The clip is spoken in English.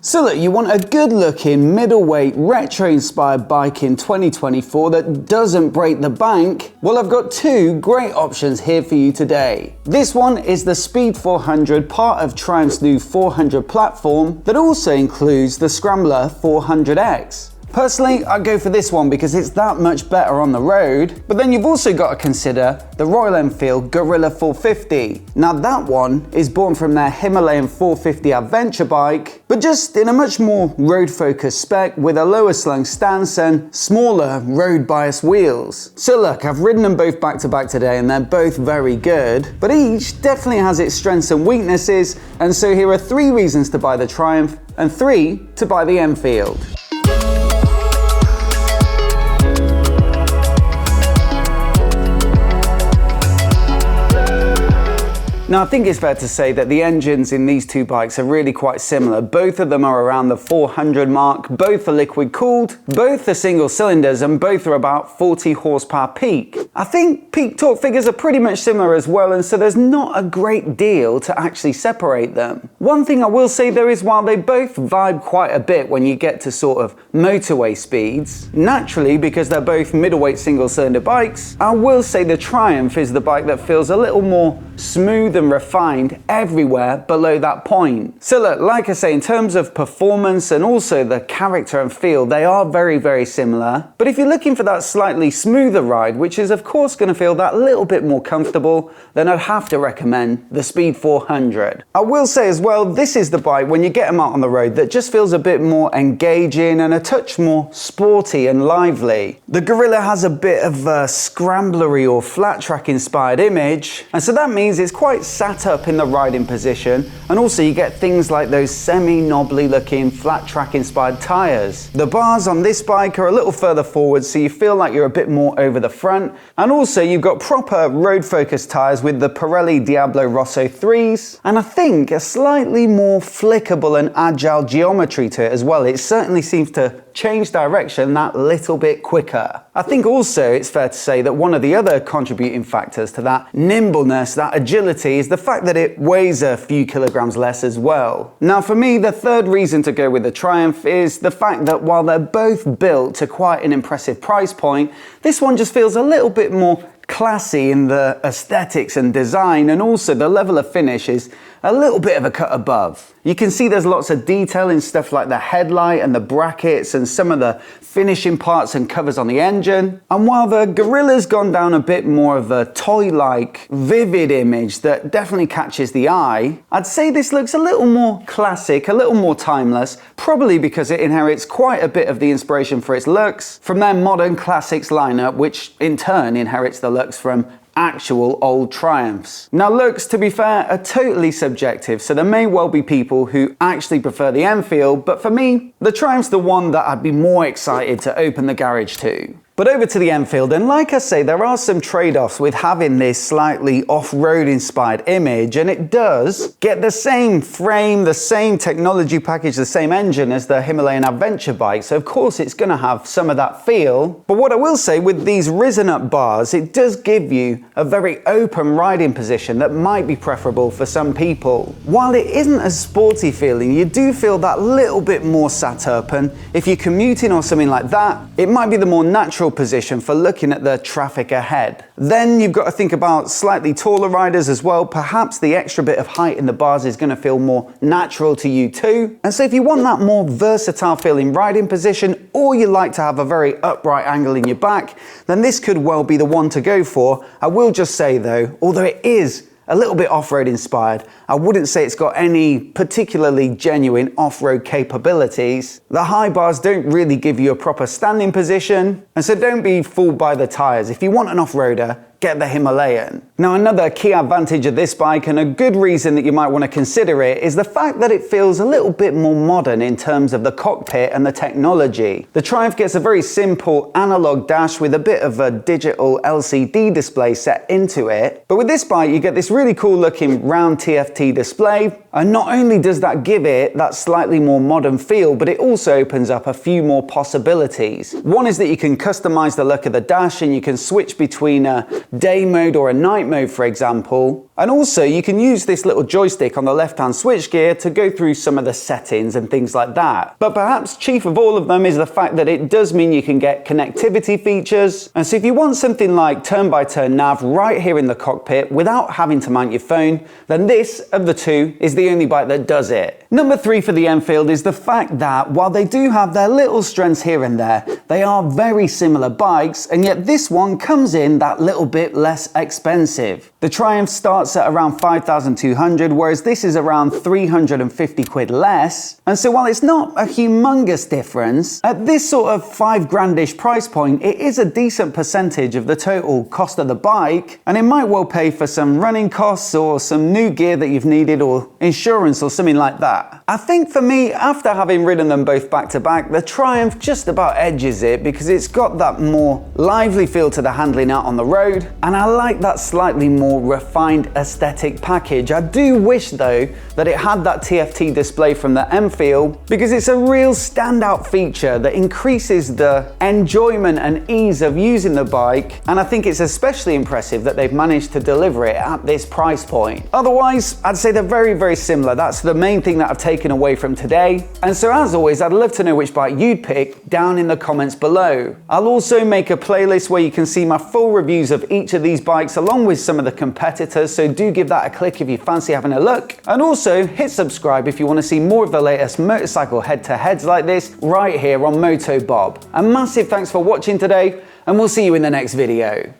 So look, you want a good looking middleweight retro inspired bike in 2024 that doesn't break the bank? Well, I've got two great options here for you today. This one is the Speed 400, part of Triumph's new 400 platform that also includes the Scrambler 400X. Personally, I'd go for this one because it's that much better on the road, but then you've also got to consider the Royal Enfield Guerrilla 450. Now that one is born from their Himalayan 450 adventure bike, but just in a much more road-focused spec with a lower slung stance and smaller road-biased wheels. So look, I've ridden them both back to back today and they're both very good, but each definitely has its strengths and weaknesses, and so here are 3 reasons to buy the Triumph and 3 to buy the Enfield. Now, I think it's fair to say that the engines in these two bikes are really quite similar. Both of them are around the 400 mark, both are liquid cooled, both are single cylinders, and both are about 40 horsepower peak. I think peak torque figures are pretty much similar as well, and so there's not a great deal to actually separate them. One thing I will say though is while they both vibe quite a bit when you get to sort of motorway speeds, naturally because they're both middleweight single cylinder bikes, I will say the Triumph is the bike that feels a little more smooth and refined everywhere below that point. So look, like I say, in terms of performance and also the character and feel, they are very, very similar. But if you're looking for that slightly smoother ride, which is of course going to feel that little bit more comfortable, then I'd have to recommend the Speed 400. I will say as well, this is the bike when you get them out on the road that just feels a bit more engaging and a touch more sporty and lively. The Guerrilla has a bit of a scramblery or flat track inspired image, and so that means it's quite sat up in the riding position, and also you get things like those semi-knobbly looking flat track inspired tyres. The bars on this bike are a little further forward, so you feel like you're a bit more over the front, and also you've got proper road focused tyres with the Pirelli Diablo Rosso 3s, and I think a slightly more flickable and agile geometry to it as well. It certainly seems to change direction that little bit quicker. I think also it's fair to say that one of the other contributing factors to that nimbleness, that agility, is the fact that it weighs a few kilograms less as well. Now for me, the third reason to go with the Triumph is the fact that while they're both built to quite an impressive price point, this one just feels a little bit more classy in the aesthetics and design, and also the level of finish is a little bit of a cut above. You can see there's lots of detail in stuff like the headlight and the brackets and some of the finishing parts and covers on the engine. And while the Guerrilla's gone down a bit more of a toy-like, vivid image that definitely catches the eye, I'd say this looks a little more classic, a little more timeless, probably because it inherits quite a bit of the inspiration for its looks from their modern classics lineup, which in turn inherits the looks from actual old Triumphs. Now looks, to be fair, are totally subjective, so there may well be people who actually prefer the Enfield, but for me, the Triumph's the one that I'd be more excited to open the garage to. But over to the Enfield, and like I say, there are some trade-offs with having this slightly off-road inspired image, and it does get the same frame, the same technology package, the same engine as the Himalayan adventure bike, so of course it's going to have some of that feel. But what I will say, with these risen up bars, it does give you a very open riding position that might be preferable for some people. While it isn't as sporty feeling, you do feel that little bit more sat up, and if you're commuting or something like that, it might be the more natural position for looking at the traffic ahead. Then you've got to think about slightly taller riders as well. Perhaps the extra bit of height in the bars is going to feel more natural to you too. And so if you want that more versatile feeling riding position, or you like to have a very upright angle in your back, then this could well be the one to go for. I will just say though, although it is a little bit off-road inspired, I wouldn't say it's got any particularly genuine off-road capabilities. The high bars don't really give you a proper standing position, and so don't be fooled by the tyres. If you want an off-roader, get the Himalayan. Now another key advantage of this bike, and a good reason that you might want to consider it, is the fact that it feels a little bit more modern in terms of the cockpit and the technology. The Triumph gets a very simple analog dash with a bit of a digital LCD display set into it, but with this bike you get this really cool looking round TFT display, and not only does that give it that slightly more modern feel, but it also opens up a few more possibilities. One is that you can customize the look of the dash, and you can switch between a day mode or a night mode, for example. And also you can use this little joystick on the left-hand switchgear to go through some of the settings and things like that. But perhaps chief of all of them is the fact that it does mean you can get connectivity features. And so if you want something like turn-by-turn nav right here in the cockpit without having to mount your phone, then this of the two is the only bike that does it. Number 3 for the Enfield is the fact that while they do have their little strengths here and there, they are very similar bikes, and yet this one comes in that little bit less expensive. The Triumph starts at around 5,200, whereas this is around 350 quid less. And so while it's not a humongous difference, at this sort of 5 grandish price point, it is a decent percentage of the total cost of the bike, and it might well pay for some running costs or some new gear that you've needed or insurance or something like that. I think for me, after having ridden them both back to back, the Triumph just about edges it because it's got that more lively feel to the handling out on the road, and I like that slightly more refined aesthetic package. I do wish though that it had that TFT display from the Enfield, because it's a real standout feature that increases the enjoyment and ease of using the bike, and I think it's especially impressive that they've managed to deliver it at this price point. Otherwise, I'd say they're very, very similar. That's the main thing that I've taken away from today. And so as always, I'd love to know which bike you'd pick down in the comments below. I'll also make a playlist where you can see my full reviews of each of these bikes along with some of the competitors, so do give that a click if you fancy having a look. And also hit subscribe if you want to see more of the latest motorcycle head-to-heads like this right here on MOTOBOB. A massive thanks for watching today, and we'll see you in the next video.